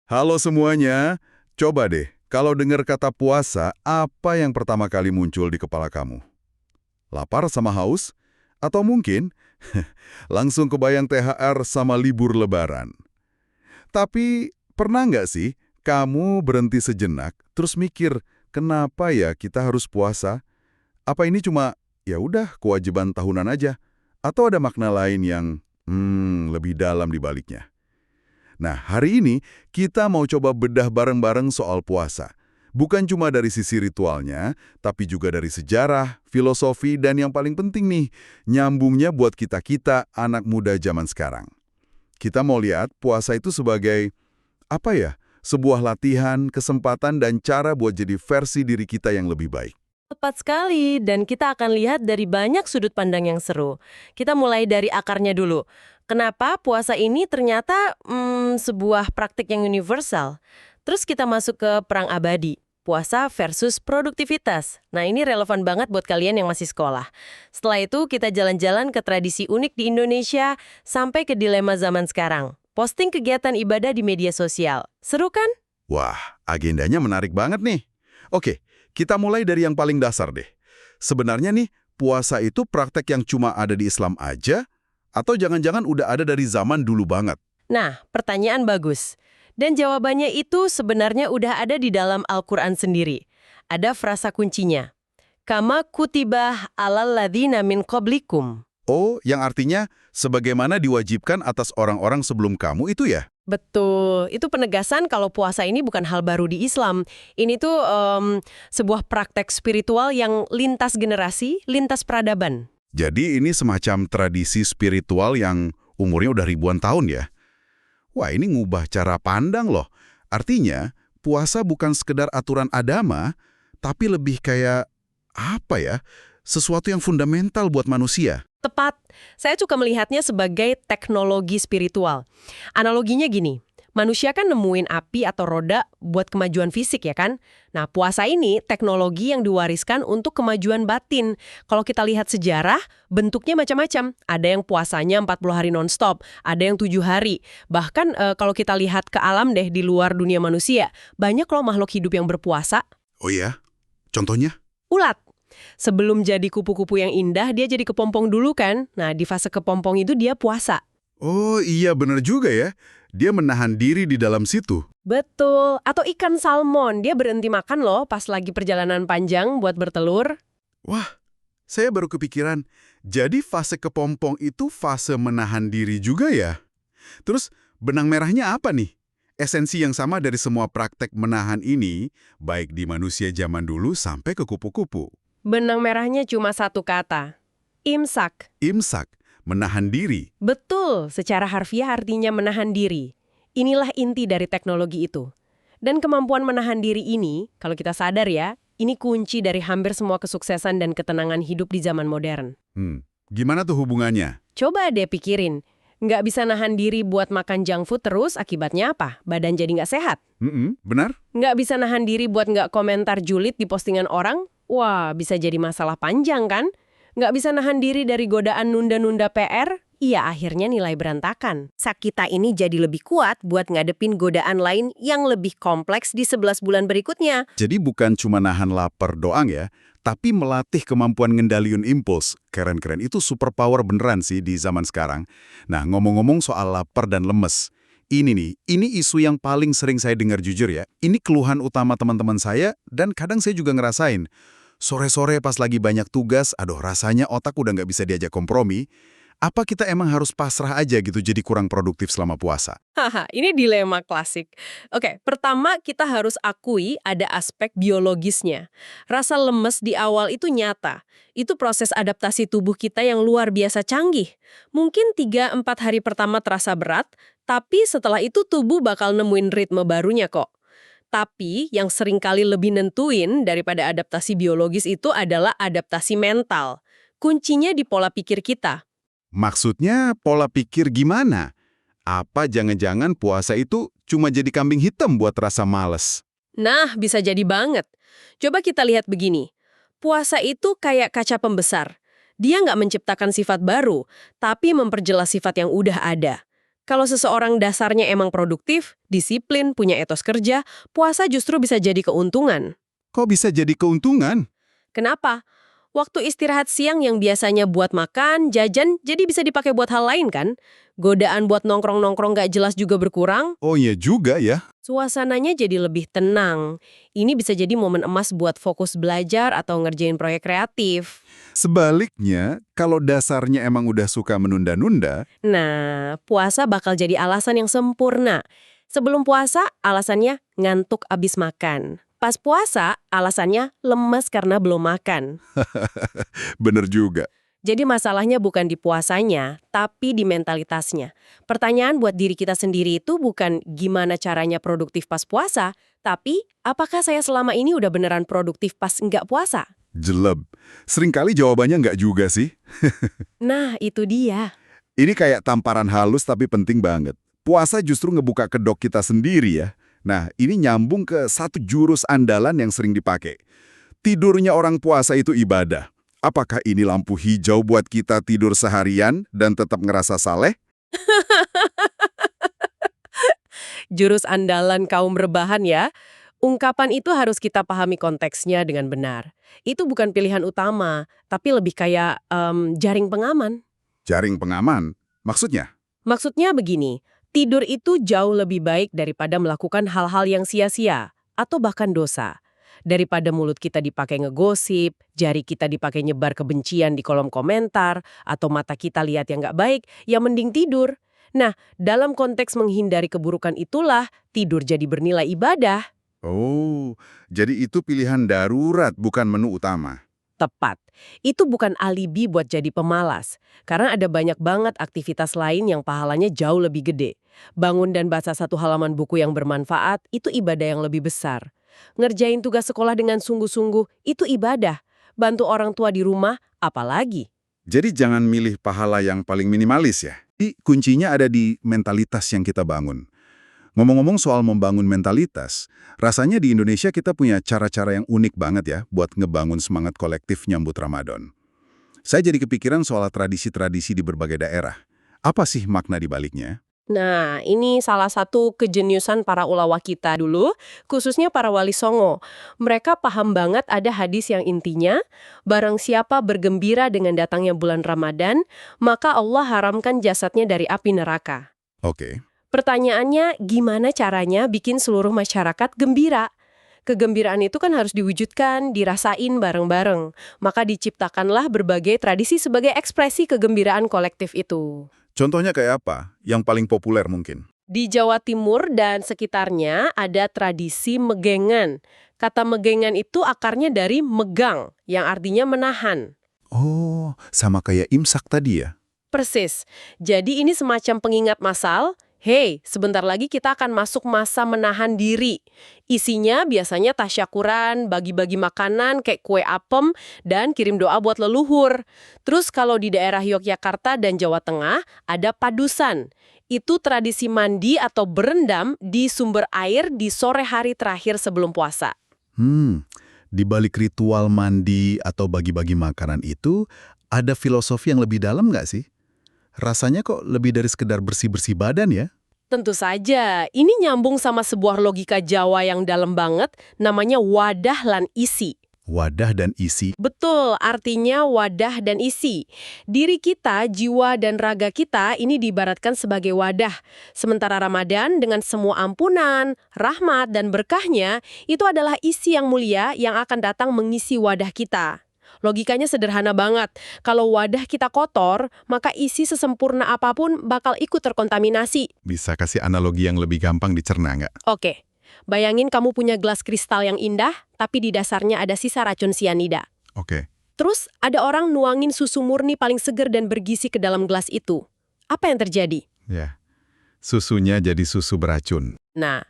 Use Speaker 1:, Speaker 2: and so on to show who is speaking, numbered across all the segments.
Speaker 1: Halo semuanya, coba deh, kalau dengar kata puasa, apa yang pertama kali muncul di kepala kamu? Lapar sama haus? Atau mungkin langsung kebayang THR sama libur lebaran? Tapi pernah nggak sih kamu berhenti sejenak, terus mikir, kenapa ya kita harus puasa? Apa ini cuma, ya udah kewajiban tahunan aja? Atau ada makna lain yang, lebih dalam di baliknya? Nah, hari ini kita mau coba bedah bareng-bareng soal puasa. Bukan cuma dari sisi ritualnya, tapi juga dari sejarah, filosofi, dan yang paling penting nih, nyambungnya buat kita-kita anak muda zaman sekarang. Kita mau lihat puasa itu sebagai, apa ya, sebuah latihan, kesempatan, dan cara buat jadi versi diri kita yang lebih baik.
Speaker 2: Tepat sekali, dan kita akan lihat dari banyak sudut pandang yang seru. Kita mulai dari akarnya dulu. Kenapa puasa ini ternyata sebuah praktik yang universal? Terus kita masuk ke perang abadi, puasa versus produktivitas. Nah, ini relevan banget buat kalian yang masih sekolah. Setelah itu kita jalan-jalan ke tradisi unik di Indonesia sampai ke dilema zaman sekarang. Posting kegiatan ibadah di media sosial. Seru kan?
Speaker 1: Wah, agendanya menarik banget nih. Oke, kita mulai dari yang paling dasar deh. Sebenarnya nih, puasa itu praktek yang cuma ada di Islam aja, atau jangan-jangan udah ada dari zaman dulu banget?
Speaker 2: Nah, pertanyaan bagus. Dan jawabannya itu sebenarnya udah ada di dalam Al-Quran sendiri. Ada frasa kuncinya. Kama kutibah alal ladzina min qablikum.
Speaker 1: Oh, yang artinya sebagaimana diwajibkan atas orang-orang sebelum kamu itu ya?
Speaker 2: Betul, itu penegasan kalau puasa ini bukan hal baru di Islam. Ini tuh sebuah praktek spiritual yang lintas generasi, lintas peradaban.
Speaker 1: Jadi ini semacam tradisi spiritual yang umurnya udah ribuan tahun ya? Wah, ini ngubah cara pandang loh. Artinya, puasa bukan sekedar aturan agama, tapi lebih kayak, apa ya, sesuatu yang fundamental buat manusia.
Speaker 2: Tepat, saya suka melihatnya sebagai teknologi spiritual. Analoginya gini, manusia kan nemuin api atau roda buat kemajuan fisik ya kan? Nah, puasa ini teknologi yang diwariskan untuk kemajuan batin. Kalau kita lihat sejarah, bentuknya macam-macam. Ada yang puasanya 40 hari nonstop, ada yang 7 hari. Bahkan kalau kita lihat ke alam deh di luar dunia manusia, banyak loh makhluk hidup yang berpuasa.
Speaker 1: Oh iya? Contohnya?
Speaker 2: Ulat. Sebelum jadi kupu-kupu yang indah, dia jadi kepompong dulu kan? Nah, di fase kepompong itu dia puasa.
Speaker 1: Oh iya, bener juga ya. Dia menahan diri di dalam situ.
Speaker 2: Betul. Atau ikan salmon, dia berhenti makan loh pas lagi perjalanan panjang buat bertelur.
Speaker 1: Wah, saya baru kepikiran. Jadi fase kepompong itu fase menahan diri juga ya? Terus, benang merahnya apa nih? Esensi yang sama dari semua praktek menahan ini, baik di manusia zaman dulu sampai ke kupu-kupu.
Speaker 2: Benang merahnya cuma satu kata. Imsak.
Speaker 1: Imsak, menahan diri.
Speaker 2: Betul, secara harfiah artinya menahan diri. Inilah inti dari teknologi itu. Dan kemampuan menahan diri ini, kalau kita sadar ya, ini kunci dari hampir semua kesuksesan dan ketenangan hidup di zaman modern.
Speaker 1: Gimana tuh hubungannya?
Speaker 2: Coba deh pikirin, nggak bisa nahan diri buat makan junk food terus, akibatnya apa? Badan jadi nggak sehat.
Speaker 1: Benar?
Speaker 2: Nggak bisa nahan diri buat nggak komentar julid di postingan orang? Wah, bisa jadi masalah panjang kan? Nggak bisa nahan diri dari godaan nunda-nunda PR? Iya, akhirnya nilai berantakan. Sak kita ini jadi lebih kuat buat ngadepin godaan lain yang lebih kompleks di 11 bulan berikutnya.
Speaker 1: Jadi bukan cuma nahan lapar doang ya, tapi melatih kemampuan ngendaliin impuls. Keren-keren, itu superpower beneran sih di zaman sekarang. Nah, ngomong-ngomong soal lapar dan lemes, ini isu yang paling sering saya dengar jujur ya. Ini keluhan utama teman-teman saya, dan kadang saya juga ngerasain. Sore-sore pas lagi banyak tugas, aduh rasanya otak udah nggak bisa diajak kompromi. Apa kita emang harus pasrah aja gitu jadi kurang produktif selama puasa?
Speaker 2: Haha, ini dilema klasik. Oke, pertama kita harus akui ada aspek biologisnya. Rasa lemes di awal itu nyata. Itu proses adaptasi tubuh kita yang luar biasa canggih. Mungkin 3-4 hari pertama terasa berat, tapi setelah itu tubuh bakal nemuin ritme barunya kok. Tapi yang seringkali lebih nentuin daripada adaptasi biologis itu adalah adaptasi mental. Kuncinya di pola pikir kita.
Speaker 1: Maksudnya pola pikir gimana? Apa jangan-jangan puasa itu cuma jadi kambing hitam buat rasa males?
Speaker 2: Nah, bisa jadi banget. Coba kita lihat begini. Puasa itu kayak kaca pembesar. Dia nggak menciptakan sifat baru, tapi memperjelas sifat yang udah ada. Kalau seseorang dasarnya emang produktif, disiplin, punya etos kerja, puasa justru bisa jadi keuntungan.
Speaker 1: Kok bisa jadi keuntungan?
Speaker 2: Kenapa? Waktu istirahat siang yang biasanya buat makan, jajan, jadi bisa dipakai buat hal lain kan? Godaan buat nongkrong-nongkrong nggak jelas juga berkurang,
Speaker 1: Oh iya juga ya.
Speaker 2: suasananya jadi lebih tenang. Ini bisa jadi momen emas buat fokus belajar atau ngerjain proyek kreatif.
Speaker 1: Sebaliknya, kalau dasarnya emang udah suka menunda-nunda,
Speaker 2: Nah, puasa bakal jadi alasan yang sempurna. Sebelum puasa, alasannya ngantuk abis makan. Pas puasa, alasannya lemes karena belum makan.
Speaker 1: bener juga.
Speaker 2: Jadi masalahnya bukan di puasanya, tapi di mentalitasnya. Pertanyaan buat diri kita sendiri itu bukan gimana caranya produktif pas puasa, tapi apakah saya selama ini udah beneran produktif pas nggak puasa?
Speaker 1: Jeleb. Seringkali jawabannya nggak juga sih.
Speaker 2: Nah, itu dia.
Speaker 1: Ini kayak tamparan halus tapi penting banget. Puasa justru ngebuka kedok kita sendiri ya. Nah, ini nyambung ke satu jurus andalan yang sering dipakai. Tidurnya orang puasa itu ibadah. Apakah ini lampu hijau buat kita tidur seharian dan tetap ngerasa saleh?
Speaker 2: Jurus andalan kaum rebahan ya. Ungkapan itu harus kita pahami konteksnya dengan benar. Itu bukan pilihan utama, tapi lebih kayak jaring pengaman.
Speaker 1: Jaring pengaman? Maksudnya?
Speaker 2: Maksudnya begini, tidur itu jauh lebih baik daripada melakukan hal-hal yang sia-sia atau bahkan dosa. Daripada mulut kita dipakai ngegosip, jari kita dipakai nyebar kebencian di kolom komentar, atau mata kita lihat yang nggak baik, ya mending tidur. Nah, dalam konteks menghindari keburukan itulah tidur jadi bernilai ibadah.
Speaker 1: Oh, jadi itu pilihan darurat bukan menu utama.
Speaker 2: Tepat. Itu bukan alibi buat jadi pemalas. Karena ada banyak banget aktivitas lain yang pahalanya jauh lebih gede. Bangun dan baca satu halaman buku yang bermanfaat, itu ibadah yang lebih besar. Ngerjain tugas sekolah dengan sungguh-sungguh, itu ibadah. Bantu orang tua di rumah, apalagi.
Speaker 1: Jadi jangan milih pahala yang paling minimalis ya. Kuncinya ada di mentalitas yang kita bangun. Ngomong-ngomong soal membangun mentalitas, rasanya di Indonesia kita punya cara-cara yang unik banget ya buat ngebangun semangat kolektif nyambut Ramadan. Saya jadi kepikiran soal tradisi-tradisi di berbagai daerah. Apa sih makna di baliknya?
Speaker 2: Nah, ini salah satu kejeniusan para ulama kita dulu, khususnya para wali songo. Mereka paham banget ada hadis yang intinya, barang siapa bergembira dengan datangnya bulan Ramadan, maka Allah haramkan jasadnya dari api neraka.
Speaker 1: Oke.
Speaker 2: Pertanyaannya, gimana caranya bikin seluruh masyarakat gembira? Kegembiraan itu kan harus diwujudkan, dirasain bareng-bareng. Maka diciptakanlah berbagai tradisi sebagai ekspresi kegembiraan kolektif itu.
Speaker 1: Contohnya kayak apa? Yang paling populer mungkin.
Speaker 2: Di Jawa Timur dan sekitarnya ada tradisi megengan. Kata megengan itu akarnya dari megang, yang artinya menahan.
Speaker 1: Oh, sama kayak imsak tadi ya?
Speaker 2: Persis. Jadi ini semacam pengingat masal, hey, sebentar lagi kita akan masuk masa menahan diri. Isinya biasanya tasyakuran, bagi-bagi makanan kayak kue apem, dan kirim doa buat leluhur. Terus kalau di daerah Yogyakarta dan Jawa Tengah, ada padusan. Itu tradisi mandi atau berendam di sumber air di sore hari terakhir sebelum puasa.
Speaker 1: Di balik ritual mandi atau bagi-bagi makanan itu, ada filosofi yang lebih dalam nggak sih? Rasanya kok lebih dari sekedar bersih-bersih badan ya?
Speaker 2: Tentu saja, ini nyambung sama sebuah logika Jawa yang dalam banget, namanya wadah lan isi.
Speaker 1: Wadah dan isi.
Speaker 2: Betul, artinya wadah dan isi. Diri kita, jiwa dan raga kita ini diibaratkan sebagai wadah. Sementara Ramadan dengan semua ampunan, rahmat, dan berkahnya, itu adalah isi yang mulia yang akan datang mengisi wadah kita. Logikanya sederhana banget. Kalau wadah kita kotor, maka isi sesempurna apapun bakal ikut terkontaminasi.
Speaker 1: Bisa kasih analogi yang lebih gampang dicerna nggak?
Speaker 2: Oke, bayangin kamu punya gelas kristal yang indah, tapi di dasarnya ada sisa racun sianida.
Speaker 1: Oke.
Speaker 2: Terus ada orang nuangin susu murni paling seger dan bergizi ke dalam gelas itu. Apa yang terjadi?
Speaker 1: Ya. Susunya jadi susu beracun.
Speaker 2: Nah,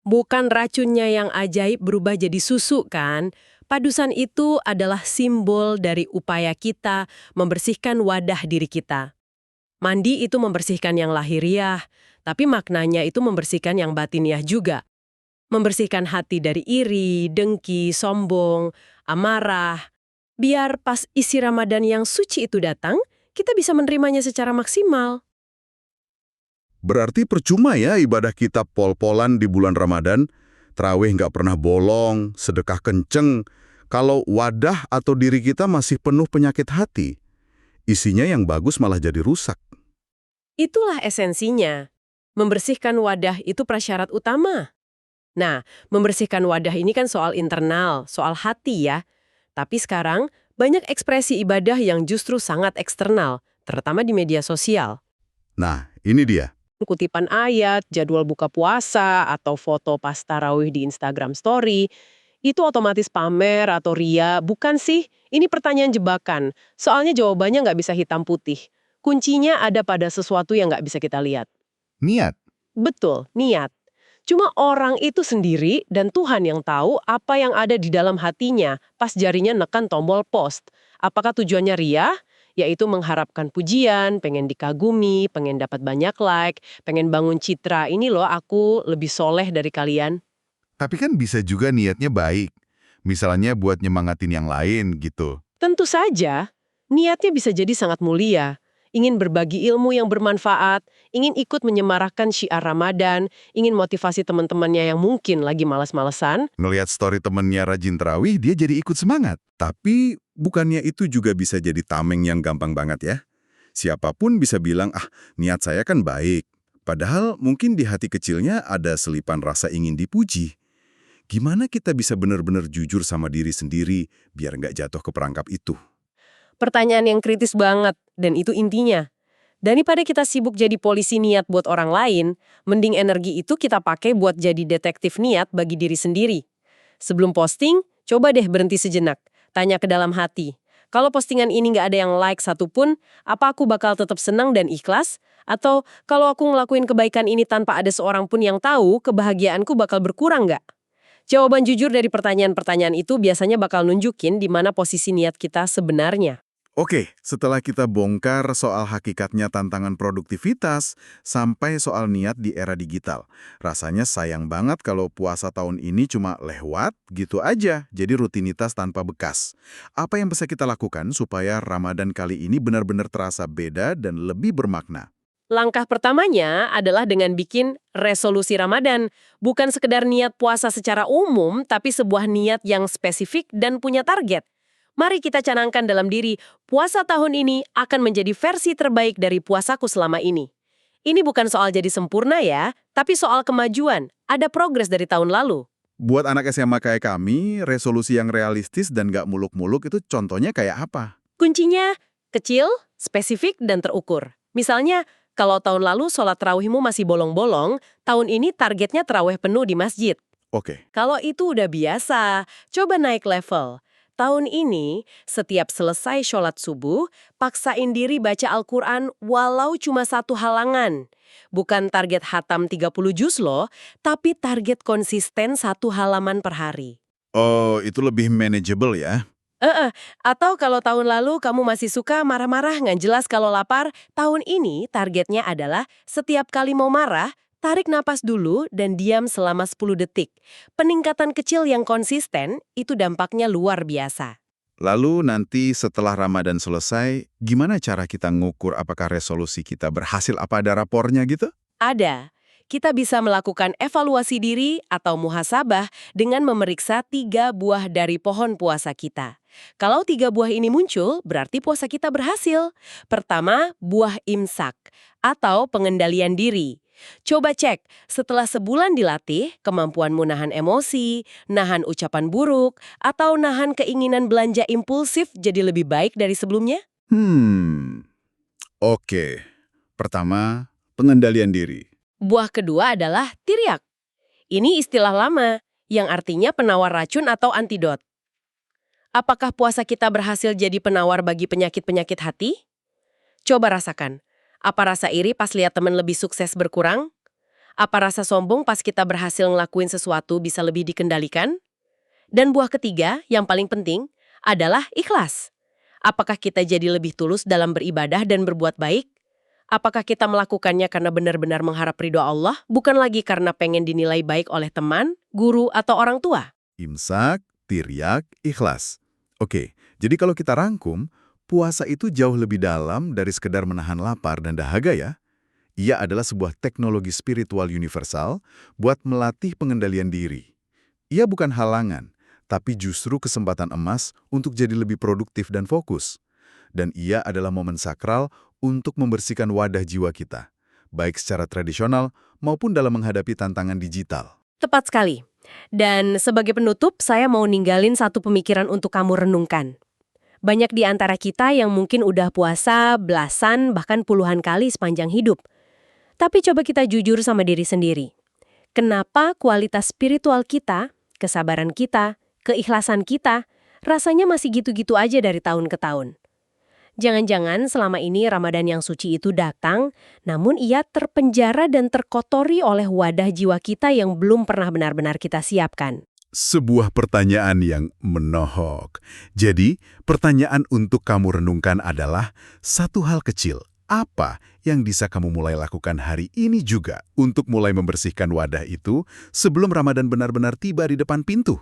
Speaker 2: bukan racunnya yang ajaib berubah jadi susu kan? Padusan itu adalah simbol dari upaya kita membersihkan wadah diri kita. Mandi itu membersihkan yang lahiriah, tapi maknanya itu membersihkan yang batiniah juga. Membersihkan hati dari iri, dengki, sombong, amarah. Biar pas isi Ramadan yang suci itu datang, kita bisa menerimanya secara maksimal.
Speaker 1: Berarti percuma ya ibadah kita pol-polan di bulan Ramadan, tarawih nggak pernah bolong, sedekah kenceng, kalau wadah atau diri kita masih penuh penyakit hati. Isinya yang bagus malah jadi rusak.
Speaker 2: Itulah esensinya. Membersihkan wadah itu prasyarat utama. Nah, membersihkan wadah ini kan soal internal, soal hati ya. Tapi sekarang, banyak ekspresi ibadah yang justru sangat eksternal, terutama di media sosial.
Speaker 1: Nah, ini dia.
Speaker 2: Kutipan ayat, jadwal buka puasa, atau foto pas tarawih di Instagram Story, itu otomatis pamer atau ria, bukan sih? Ini pertanyaan jebakan. Soalnya jawabannya nggak bisa hitam putih. Kuncinya ada pada sesuatu yang nggak bisa kita lihat.
Speaker 1: Niat.
Speaker 2: Betul, niat. Cuma orang itu sendiri dan Tuhan yang tahu apa yang ada di dalam hatinya pas jarinya nekan tombol post. Apakah tujuannya ria? Yaitu mengharapkan pujian, pengen dikagumi, pengen dapat banyak like, pengen bangun citra, ini loh aku lebih soleh dari kalian.
Speaker 1: Tapi kan bisa juga niatnya baik. Misalnya buat nyemangatin yang lain gitu.
Speaker 2: Tentu saja, niatnya bisa jadi sangat mulia. Ingin berbagi ilmu yang bermanfaat, ingin ikut menyemarakan syiar Ramadan, ingin motivasi teman-temannya yang mungkin lagi malas-malesan.
Speaker 1: Ngelihat story temennya rajin terawih, dia jadi ikut semangat. Tapi bukannya itu juga bisa jadi tameng yang gampang banget ya? Siapapun bisa bilang, niat saya kan baik. Padahal mungkin di hati kecilnya ada selipan rasa ingin dipuji. Gimana kita bisa benar-benar jujur sama diri sendiri biar nggak jatuh ke perangkap itu?
Speaker 2: Pertanyaan yang kritis banget, dan itu intinya. Daripada kita sibuk jadi polisi niat buat orang lain, mending energi itu kita pakai buat jadi detektif niat bagi diri sendiri. Sebelum posting, coba deh berhenti sejenak. Tanya ke dalam hati. Kalau postingan ini nggak ada yang like satupun, apa aku bakal tetap senang dan ikhlas? Atau kalau aku ngelakuin kebaikan ini tanpa ada seorang pun yang tahu, kebahagiaanku bakal berkurang nggak? Jawaban jujur dari pertanyaan-pertanyaan itu biasanya bakal nunjukin di mana posisi niat kita sebenarnya.
Speaker 1: Oke, setelah kita bongkar soal hakikatnya tantangan produktivitas sampai soal niat di era digital. Rasanya sayang banget kalau puasa tahun ini cuma lewat gitu aja, jadi rutinitas tanpa bekas. Apa yang bisa kita lakukan supaya Ramadan kali ini benar-benar terasa beda dan lebih bermakna?
Speaker 2: Langkah pertamanya adalah dengan bikin resolusi Ramadan. Bukan sekedar niat puasa secara umum, tapi sebuah niat yang spesifik dan punya target. Mari kita canangkan dalam diri, puasa tahun ini akan menjadi versi terbaik dari puasaku selama ini. Ini bukan soal jadi sempurna ya, tapi soal kemajuan. Ada progres dari tahun lalu.
Speaker 1: Buat anak SMA kayak kami, resolusi yang realistis dan gak muluk-muluk itu contohnya kayak apa?
Speaker 2: Kuncinya kecil, spesifik, dan terukur. Misalnya, kalau tahun lalu sholat tarawihmu masih bolong-bolong, tahun ini targetnya tarawih penuh di masjid.
Speaker 1: Oke.
Speaker 2: Kalau itu udah biasa, coba naik level. Tahun ini, setiap selesai sholat subuh, paksain diri baca Al-Quran walau cuma satu halangan. Bukan target hatam 30 juz loh, tapi target konsisten satu halaman per hari.
Speaker 1: Oh, itu lebih manageable ya?
Speaker 2: Atau kalau tahun lalu kamu masih suka marah-marah nggak jelas kalau lapar, tahun ini targetnya adalah setiap kali mau marah, tarik napas dulu dan diam selama 10 detik. Peningkatan kecil yang konsisten, itu dampaknya luar biasa.
Speaker 1: Lalu nanti setelah Ramadan selesai, gimana cara kita ngukur apakah resolusi kita berhasil, apa ada rapornya gitu?
Speaker 2: Ada. Kita bisa melakukan evaluasi diri atau muhasabah dengan memeriksa 3 buah dari pohon puasa kita. Kalau 3 buah ini muncul, berarti puasa kita berhasil. Pertama, buah imsak atau pengendalian diri. Coba cek, setelah sebulan dilatih, kemampuanmu nahan emosi, nahan ucapan buruk, atau nahan keinginan belanja impulsif jadi lebih baik dari sebelumnya?
Speaker 1: Oke. Pertama, pengendalian diri.
Speaker 2: Buah kedua adalah tiryak. Ini istilah lama, yang artinya penawar racun atau antidot. Apakah puasa kita berhasil jadi penawar bagi penyakit-penyakit hati? Coba rasakan. Apa rasa iri pas lihat teman lebih sukses berkurang? Apa rasa sombong pas kita berhasil ngelakuin sesuatu bisa lebih dikendalikan? Dan buah ketiga, yang paling penting, adalah ikhlas. Apakah kita jadi lebih tulus dalam beribadah dan berbuat baik? Apakah kita melakukannya karena benar-benar mengharap ridho Allah, bukan lagi karena pengen dinilai baik oleh teman, guru, atau orang tua?
Speaker 1: Imsak, tiryak, ikhlas. Oke, jadi kalau kita rangkum, puasa itu jauh lebih dalam dari sekedar menahan lapar dan dahaga ya. Ia adalah sebuah teknologi spiritual universal buat melatih pengendalian diri. Ia bukan halangan, tapi justru kesempatan emas untuk jadi lebih produktif dan fokus. Dan ia adalah momen sakral untuk membersihkan wadah jiwa kita, baik secara tradisional maupun dalam menghadapi tantangan digital.
Speaker 2: Tepat sekali. Dan sebagai penutup, saya mau ninggalin satu pemikiran untuk kamu renungkan. Banyak di antara kita yang mungkin udah puasa belasan bahkan puluhan kali sepanjang hidup. Tapi coba kita jujur sama diri sendiri. Kenapa kualitas spiritual kita, kesabaran kita, keikhlasan kita, rasanya masih gitu-gitu aja dari tahun ke tahun? Jangan-jangan selama ini Ramadan yang suci itu datang, namun ia terpenjara dan terkotori oleh wadah jiwa kita yang belum pernah benar-benar kita siapkan.
Speaker 1: Sebuah pertanyaan yang menohok. Jadi, pertanyaan untuk kamu renungkan adalah satu hal kecil. Apa yang bisa kamu mulai lakukan hari ini juga untuk mulai membersihkan wadah itu sebelum Ramadan benar-benar tiba di depan pintu?